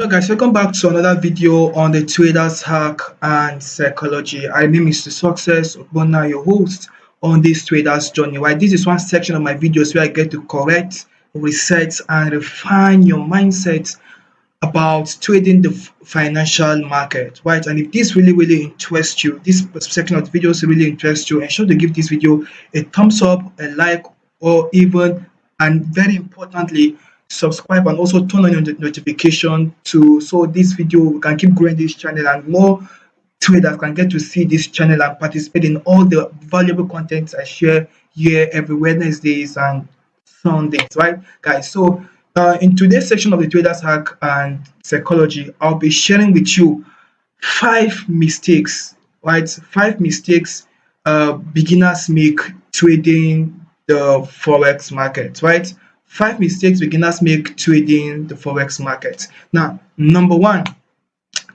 Hello guys, welcome back to another video on the traders hack and psychology. My name is the Success Ogbonna, your host on this traders journey. Right, this is one section of my videos where I get to correct, reset, and refine your mindset about trading the financial market. Right, and if this really interests you, this section of the videos really interests you, ensure to give this video a thumbs up, a like, or even, and very importantly, subscribe and also turn on your notification to so this video can keep growing this channel and more traders can get to see this channel and participate in all the valuable content I share here every Wednesdays and Sundays, right guys? So in today's section of the traders hack and psychology, I'll be sharing with you 5 mistakes, right? 5 mistakes beginners make trading the forex market, right? 5 mistakes beginners make trading the forex market. Now, number one,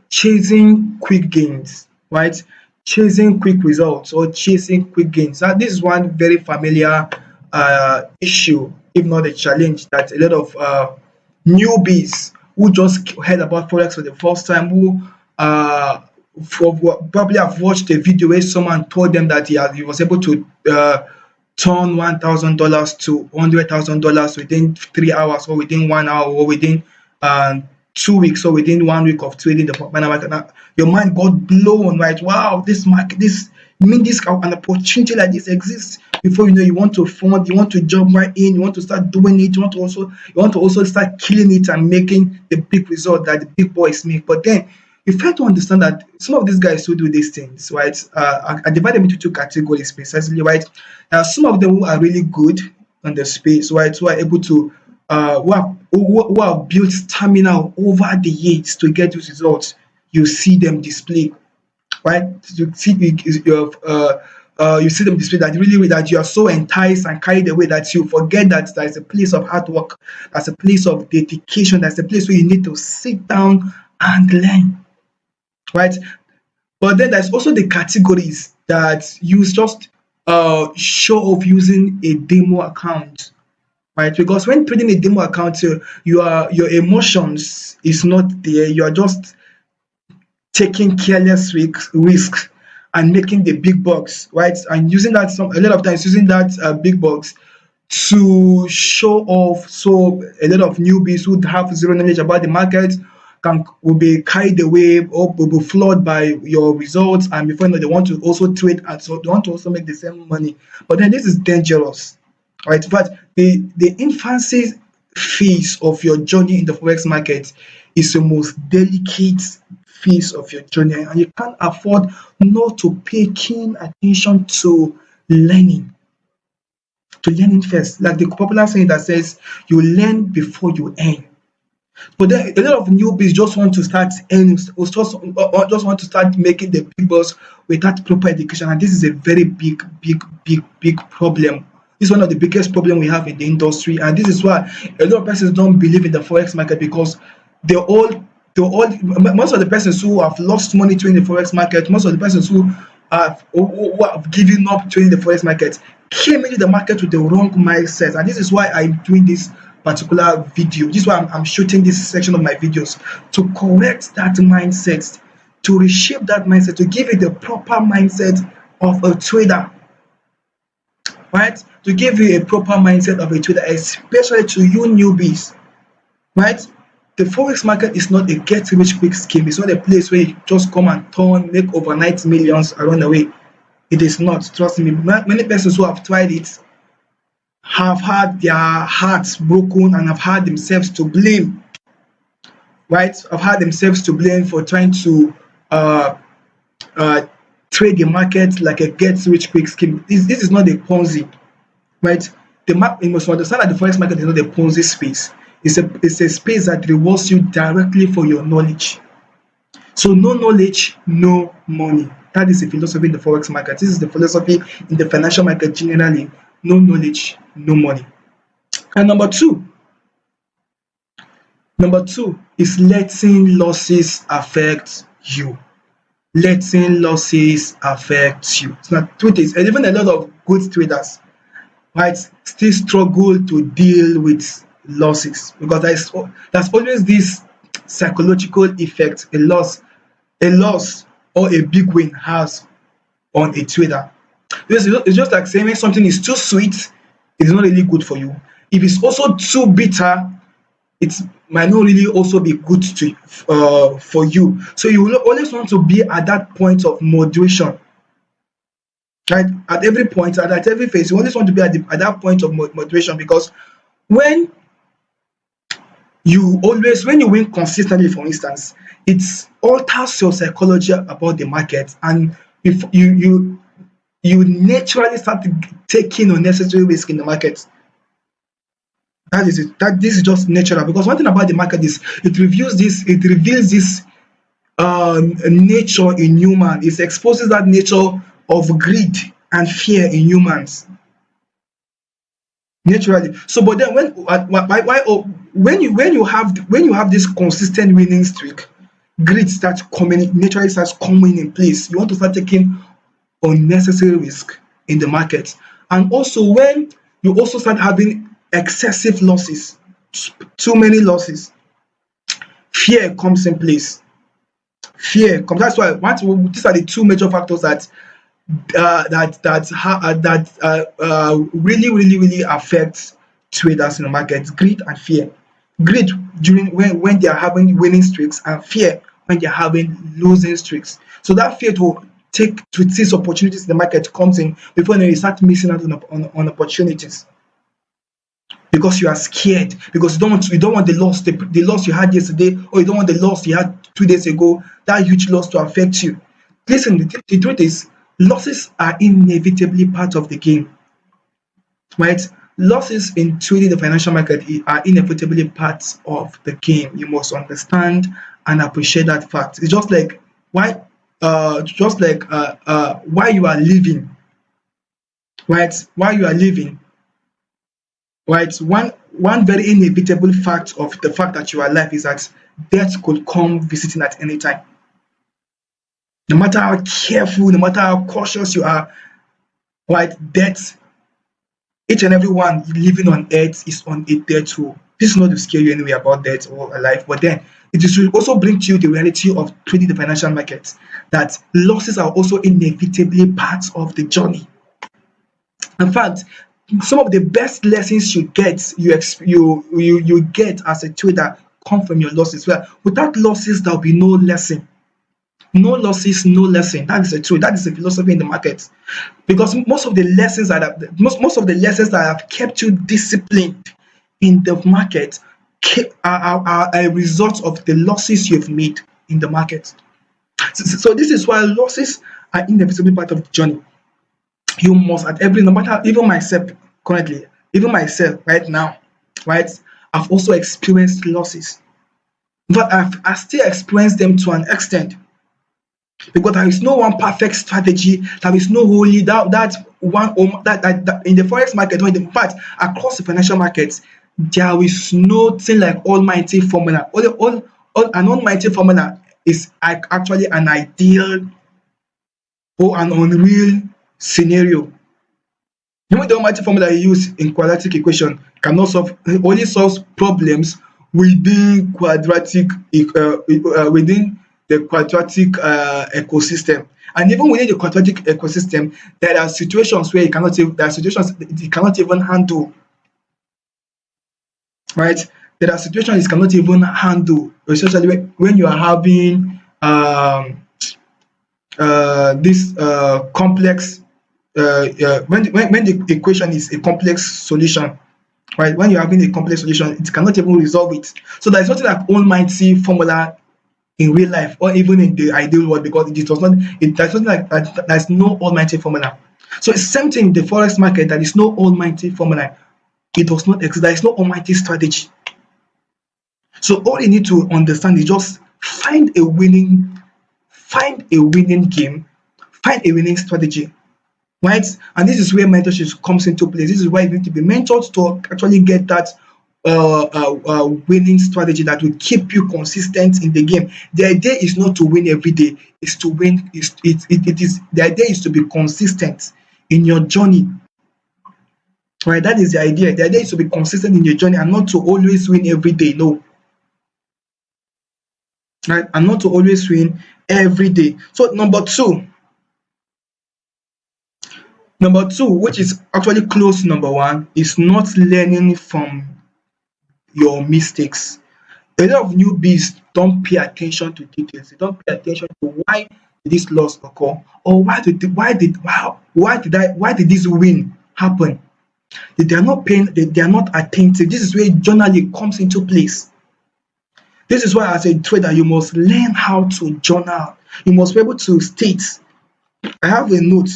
chasing quick gains, right? Chasing quick results or chasing quick gains. Now, this is one very familiar issue, if not a challenge, that a lot of newbies who just heard about forex for the first time, who probably have watched a video where someone told them that he was able to turn $1,000 to $100,000 within 3 hours, or within 1 hour, or within 2 weeks, or within 1 week of trading the final market. Now, your mind got blown, right? Wow, this market, this an opportunity like this exists. Before you know, you want to fund, you want to jump right in, you want to start doing it, you want to also start killing it and making the big result that the big boys make. But then you fail to understand that some of these guys who do these things, right? I divide them into 2 categories precisely, right? Some of them who are really good on the space, right? Who are able to, who have built stamina over the years to get these results. You see them display, right? You see them display that really that you are so enticed and carried away that you forget that there is a place of hard work, there's a place of dedication, there's a place where you need to sit down and learn. Right, but then there's also the categories that you just show off using a demo account, right? Because when trading a demo account, your emotions is not there. You are just taking careless risks and making the big bucks, right? And using that a lot of times using that big bucks to show off. So a lot of newbies who have zero knowledge about the market will be carried away or will be flawed by your results, and before you know, they want to also trade, and so they want to also make the same money. But then this is dangerous, right? But the infancy phase of your journey in the forex market is the most delicate phase of your journey, and you can't afford not to pay keen attention to learning. First, like the popular saying that says, you learn before you earn. But then a lot of newbies just want to start earning, or just want to start making the big bucks without proper education, and this is a very big problem. This is one of the biggest problems we have in the industry, and this is why a lot of persons don't believe in the forex market, because most of the persons who have lost money trading the forex market, most of the persons who have given up trading the forex market, came into the market with the wrong mindset, and this is why I'm doing this particular video. This is why I'm shooting this section of my videos, to correct that mindset, to reshape that mindset, to give it the proper mindset of a trader, right? To give you a proper mindset of a trader, especially to you newbies, right? The forex market is not a get-rich-quick scheme. It's not a place where you just come and make overnight millions around the way. It is not. Trust me. Many persons who have tried it have had their hearts broken and have had themselves to blame, right? Have had themselves to blame for trying to trade the market like a get-rich-quick scheme. This is not a Ponzi, right? You must understand that the forex market is not a Ponzi space. It's a space that rewards you directly for your knowledge. So no knowledge, no money. That is the philosophy in the forex market. This is the philosophy in the financial market generally. No knowledge, no money. And number two is letting losses affect you. Letting losses affect you. So now, truth is, and even a lot of good traders, right, still struggle to deal with losses, because there's always this psychological effect a loss or a big win has on a trader. Because it's just like saying when something is too sweet, it's not really good for you. If it's also too bitter, it might not really also be good to for you. So you will always want to be at that point of moderation, right? At every point, at every phase, you always want to be at that point of moderation, because when when you win consistently, for instance, it alters your psychology about the market, and if you naturally start taking unnecessary risk in the market. That is it. That this is just natural, because one thing about the market is it reveals this nature in human. It exposes that nature of greed and fear in humans naturally. So, but then when you have this consistent winning streak, greed starts coming naturally starts coming in place. You want to start taking unnecessary risk in the market, and also when you also start having excessive losses, too many losses, fear comes in place. Fear comes. That's why these are the two major factors that really, really, really affect traders in the market: greed and fear. Greed during when they are having winning streaks, and fear when they are having losing streaks. So that fear to seize opportunities in the market comes in before you start missing out on opportunities, because you are scared, because you don't want the loss you had yesterday, or you don't want the loss you had 2 days ago, that huge loss to affect you. Listen, the truth is, losses are inevitably part of the game, right? Losses in trading the financial market are inevitably part of the game. You must understand and appreciate that fact. It's why you are living, right? Why you are living, right? One very inevitable fact of the fact that you are alive is that death could come visiting at any time. No matter how careful, no matter how cautious you are, right? Death, each and every one living on earth is on a death row. This is not to scare you anyway about death or life, but then it is to also bring to you the reality of trading the financial markets, that losses are also inevitably part of the journey. In fact, some of the best lessons you get as a trader come from your losses. Well, without losses, there will be no lesson. No losses, no lesson. That is the truth. That is the philosophy in the market. Because most of the lessons that have kept you disciplined in the market are a result of the losses you've made in the market. So this is why losses are inevitably part of the journey. You must, at every, no matter, even myself currently, even myself right now, right? I've also experienced losses, but I still experience them to an extent, because there is no one perfect strategy. There is no holy that one that in the forex market, or in fact across the financial markets, there is nothing like almighty formula. All an almighty formula is actually an ideal or an unreal scenario. Even the almighty formula you use in quadratic equation cannot only solves problems within within the quadratic ecosystem. And even within the quadratic ecosystem, there are situations where there are situations it cannot even handle, right? There are situations it cannot even handle, especially when you are having this complex when the equation is a complex solution, right? When you're having a complex solution, it cannot even resolve it. So there's nothing like almighty formula in real life, or even in the ideal world, because it does not there's something like that. There's no almighty formula. So it's same thing in the forex market. There is no almighty formula. It does not exist. There is no almighty strategy. So all you need to understand is just find a winning game, find a winning strategy, right? And this is where mentorship comes into place. This is why you need to be mentored to actually get that winning strategy that will keep you consistent in the game. The idea is not to win every day; it's to win. It is the idea is to be consistent in your journey, right? That is the idea. The idea is to be consistent in your journey and not to always win every day. No, right? And not to always win every day. So number two, which is actually close to number one, is not learning from your mistakes. A lot of newbies don't pay attention to details. They don't pay attention to why did this loss occur, or why did this win happen. They are not paying. They are not attentive. This is where journaling comes into place. This is why, as a trader, you must learn how to journal. You must be able to state. I have a note.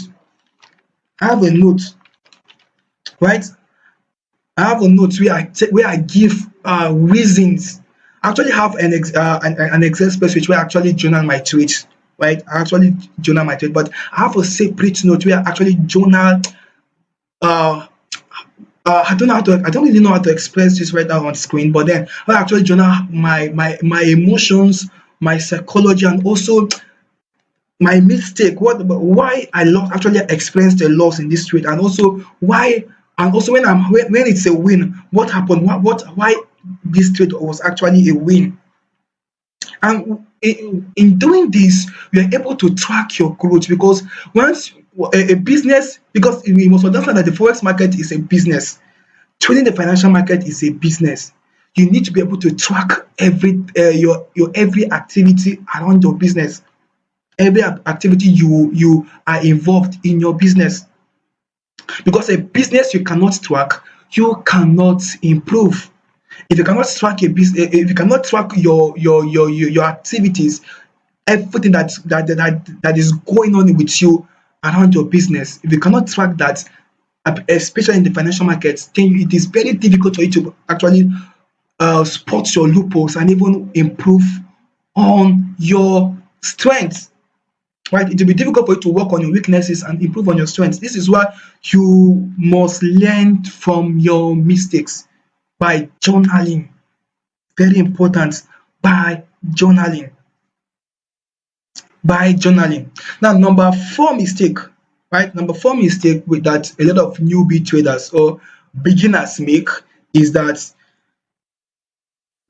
I have a note, right? I have a note where I give reasons. I actually have an Excel spreadsheet where I actually journal my tweets, right? I actually journal my tweet, but I have a separate note where I actually journal. Uh, I don't really know how to express this right now on screen, but then I actually journal my emotions, my psychology, and also my mistake, why I lost, actually experienced a loss in this trade, and also why, and also when it's a win, what happened, why this trade was actually a win. And in doing this, we are able to track your growth, because once a business, because we must understand that the forex market is a business. Trading the financial market is a business. You need to be able to track your every activity around your business, every activity you are involved in your business, because a business you cannot track, you cannot improve. If you cannot track a business, if you cannot track your activities, everything that is going on with you around your business, if you cannot track that, especially in the financial markets, then it is very difficult for you to actually spot your loopholes and even improve on your strengths. Right? It will be difficult for you to work on your weaknesses and improve on your strengths. This is why you must learn from your mistakes by journaling. Very important. By journaling. By journaling. Now, number four mistake, right? Number four mistake with that a lot of newbie traders or beginners make is that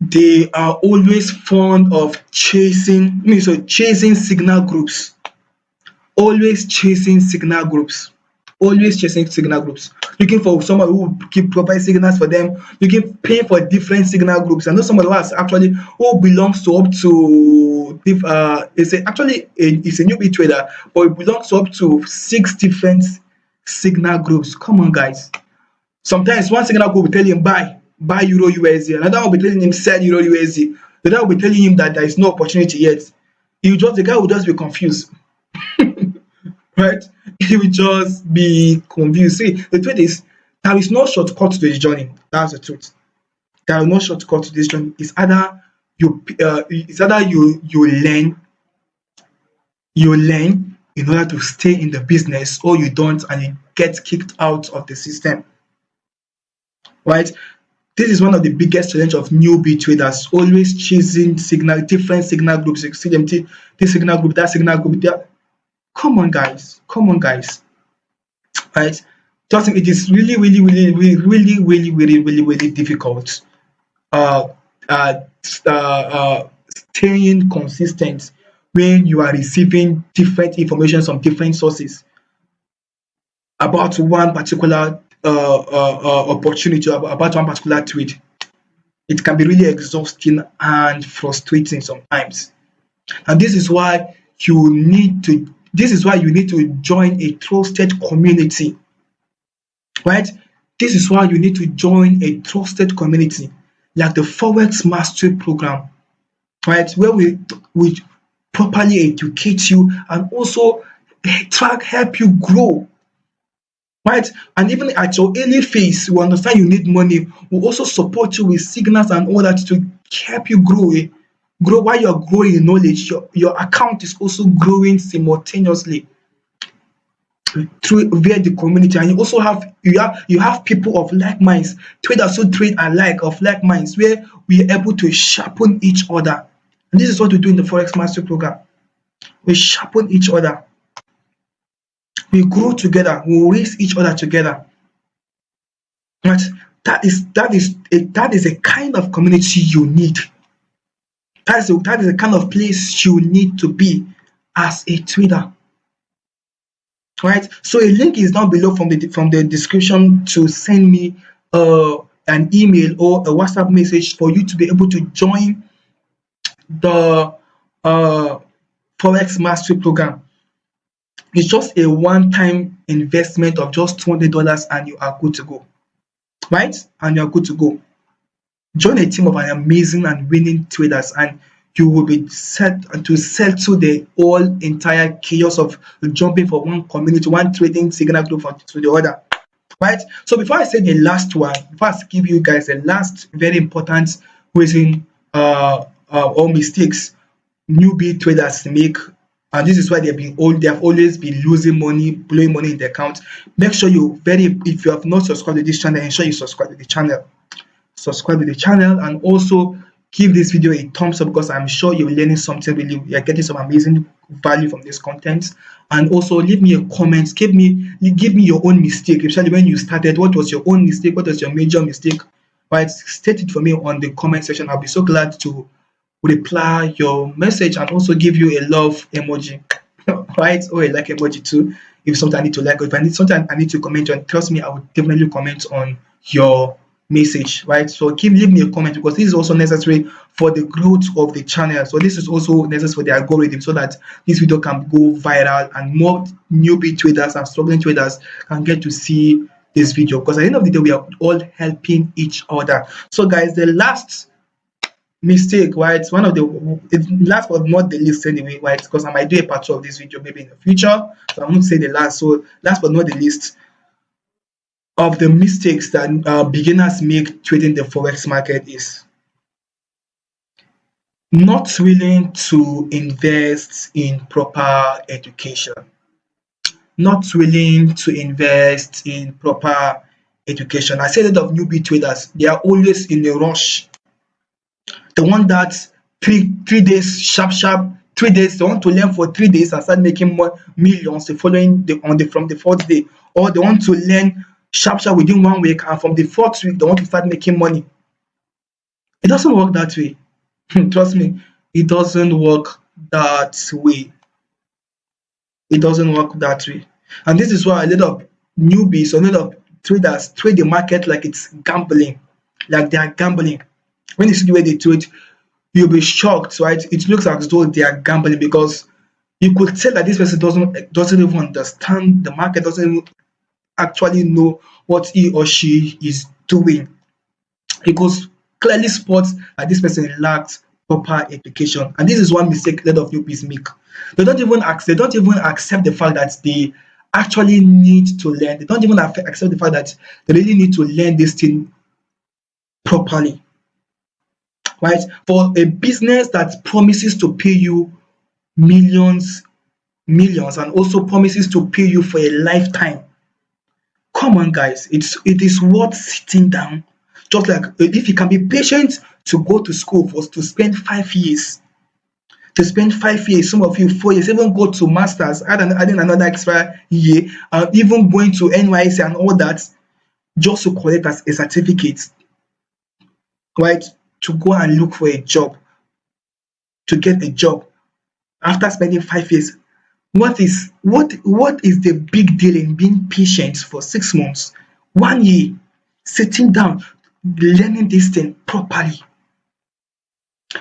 they are always fond of chasing signal groups. Always chasing signal groups. Always chasing signal groups. Looking for someone who will keep provide signals for them. Looking paying for different signal groups. I know somebody who has actually who belongs to up to it's a newbie trader, but it belongs to up to 6 different signal groups. Come on, guys. Sometimes one signal group will tell him buy euro USD. Another one will be telling him sell euro USD. The other will be telling him that there is no opportunity yet. The guy will just be confused. Right? He will just be confused. See, the truth is, there is no shortcut to this journey. That's the truth. There is no shortcut to this journey. It's either you learn in order to stay in the business, or you don't and you get kicked out of the system. Right? This is one of the biggest challenge of newbie traders, always chasing different signal groups. You see them, this signal group, that signal group, that. Come on, guys. Come on, guys. Right? Just it is really difficult. Uh, uh, Staying consistent when you are receiving different information from different sources about one particular opportunity, about one particular trade. It can be really exhausting and frustrating sometimes. And this is why you need to join a trusted community, right? This is why you need to join a trusted community like the Forex Mastery Program, right? Where we properly educate you and also help you grow, right? And even at your early phase, we understand you need money. We also support you with signals and all that to help you grow. Grow while you're growing in knowledge. Your account is also growing simultaneously through via the community, and you have people of like minds, traders who trade alike of like minds, where we are able to sharpen each other. And this is what we do in the Forex Mastery Program. We sharpen each other. We grow together. We raise each other together. But that is a kind of community you need. That is the kind of place you need to be as a trader, right? So a link is down below from the description to send me an email or a WhatsApp message for you to be able to join the uh, Forex Mastery Program. It's just a one-time investment of just $200 and you are good to go, right? And you're good to go. Join a team of an amazing and winning traders, and you will be set to settle the whole entire chaos of jumping from one community, one trading signal group to the other, right? So before I say the last one, before I give you guys the last very important reason or mistakes newbie traders make, and this is why they have always been losing money, blowing money in the account. Make sure if you have not subscribed to this channel, ensure you subscribe to the channel. Subscribe to the channel and also give this video a thumbs up, because I'm sure you're learning something. Really, you're getting some amazing value from this content. And also leave me a comment. Give me your own mistake, especially when you started. What was your own mistake? What was your major mistake? Right, state it for me on the comment section. I'll be so glad to reply your message and also give you a love emoji, right, or a like emoji too. If something I need to like, or if I need something I need to comment on, trust me, I will definitely comment on your message, right? So leave me a comment, because this is also necessary for the growth of the channel. So this is also necessary for the algorithm, so that this video can go viral and more newbie traders and struggling traders can get to see this video, because at the end of the day we are all helping each other. So guys, the last mistake, right, one of the last but not the least anyway, right, because I might do a part 2 of this video maybe in the future, so I'm going to say the last. So last but not the least of the mistakes that beginners make trading the forex market is not willing to invest in proper education. Not willing to invest in proper education. I say a lot of newbie traders, they are always in a rush. They want that three days sharp 3 days. They want to learn for 3 days and start making more millions the following from the 4th day, or they want to learn sharp within 1 week, and from the 4th week they want to start making money. It doesn't work that way. Trust me, it doesn't work that way. It doesn't work that way. And this is why a lot of newbies, a lot of traders trade the market like it's gambling, like they are gambling. When you see the way they trade, you'll be shocked, right? It looks as though they are gambling, because you could tell that this person doesn't even understand the market, doesn't even actually know what he or she is doing. Because clearly spots that this person lacks proper education, and this is one mistake a lot of newbies make. They don't even accept the fact that they actually need to learn. They don't even accept the fact that they really need to learn this thing properly, right? For a business that promises to pay you millions, and also promises to pay you for a lifetime, come on guys, it is worth sitting down. Just like if you can be patient to go to school to spend 5 years, some of you 4 years, even go to masters, adding another extra year, even going to NYC and all that, just to collect as a certificate, right? To go and look for a job, to get a job after spending 5 years. What is the big deal in being patient for 6 months, 1 year, sitting down, learning this thing properly?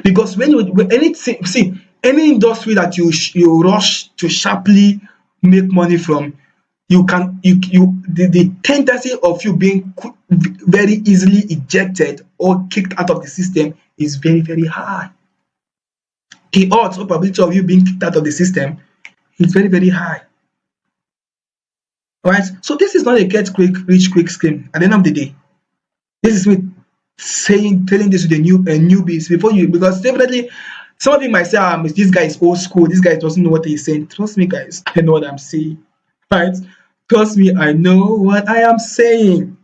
Because when any industry that you rush to sharply make money from, the tendency of you being very easily ejected or kicked out of the system is very, very high. The odds or probability of you being kicked out of the system is very, very high. Right? So this is not a get quick, rich quick scheme. At the end of the day, this is me telling this to the newbies because definitely some of you might say, this guy is old school, this guy doesn't know what he's saying. Trust me, guys, I know what I'm saying. Right? Trust me, I know what I am saying.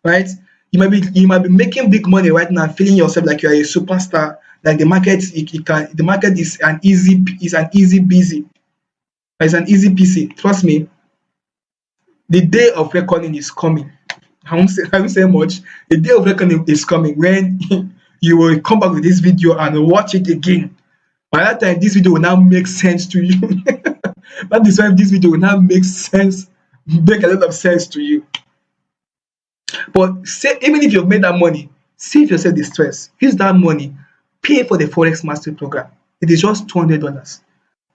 Right? You might be making big money right now, feeling yourself like you are a superstar. Like the market, the market is an easy busy. It's an easy PC. Trust me, the day of reckoning is coming. I won't say much. The day of reckoning is coming when you will come back with this video and watch it again. By that time, this video will now make sense to you. That is why this video will now make sense, make a lot of sense to you. But say, even if you've made that money, save yourself the stress. Use that money, pay for the Forex Mastery Program. It is just $200.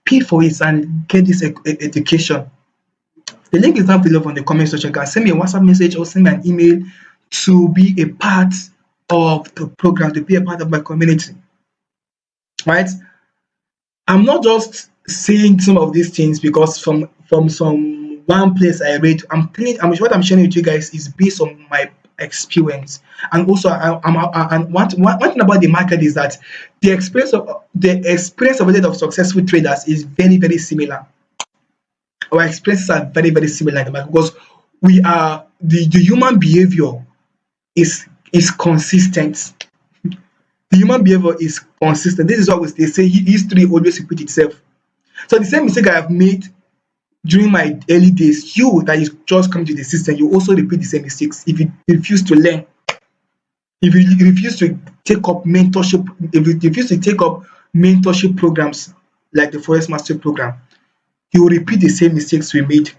Pay for it and get this education. The link is down below in the comment section. You can send me a WhatsApp message or send me an email to be a part of the program, to be a part of my community. Right? I'm not just saying some of these things because from some one place I read. What I'm sharing with you guys is based on my experience, and also and one thing about the market is that the experience of a lot of successful traders is very, very similar. Our experiences are very, very similar in the market because we are the human behavior is consistent. The human behavior is consistent. This is what they say, history always repeats itself. So the same mistake I have made during my early days, you that is just coming to the system, you also repeat the same mistakes if you refuse to learn. If you refuse to take up mentorship, if you refuse to take up mentorship programs like the Forex Mastery Program, you will repeat the same mistakes we made.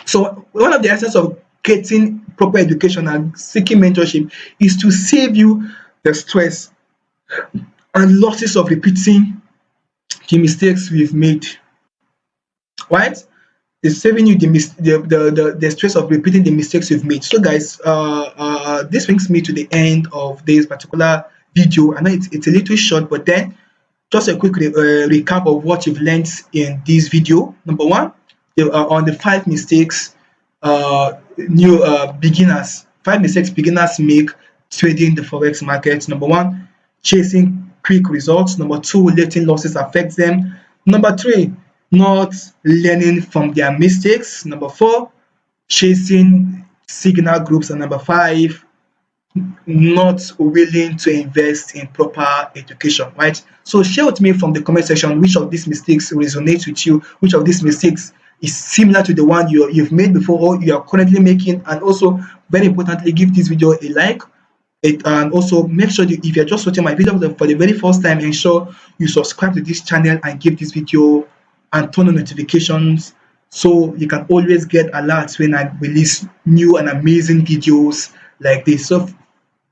So one of the essence of getting proper education and seeking mentorship is to save you the stress and losses of repeating the mistakes we've made. Right? It's saving you the stress of repeating the mistakes you've made. So guys, this brings me to the end of this particular video. I know it's a little short, but then just a quick recap of what you've learned in this video. Number one, on the 5 mistakes beginners make trading the Forex market. Number 1, chasing quick results. Number 2, letting losses affect them. Number 3, not learning from their mistakes. Number 4, chasing signal groups. And number 5, not willing to invest in proper education. Right? So share with me from the comment section which of these mistakes resonates with you, which of these mistakes is similar to the one you've made before or you are currently making. And also, very importantly, give this video a like. And also make sure that if you're just watching my video for the very first time, ensure you subscribe to this channel and give this video and turn on notifications so you can always get alerts when I release new and amazing videos like this. So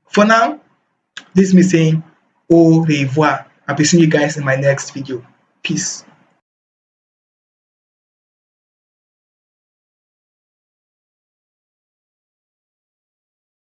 for now, this is me saying au revoir. I'll be seeing you guys in my next video. Peace.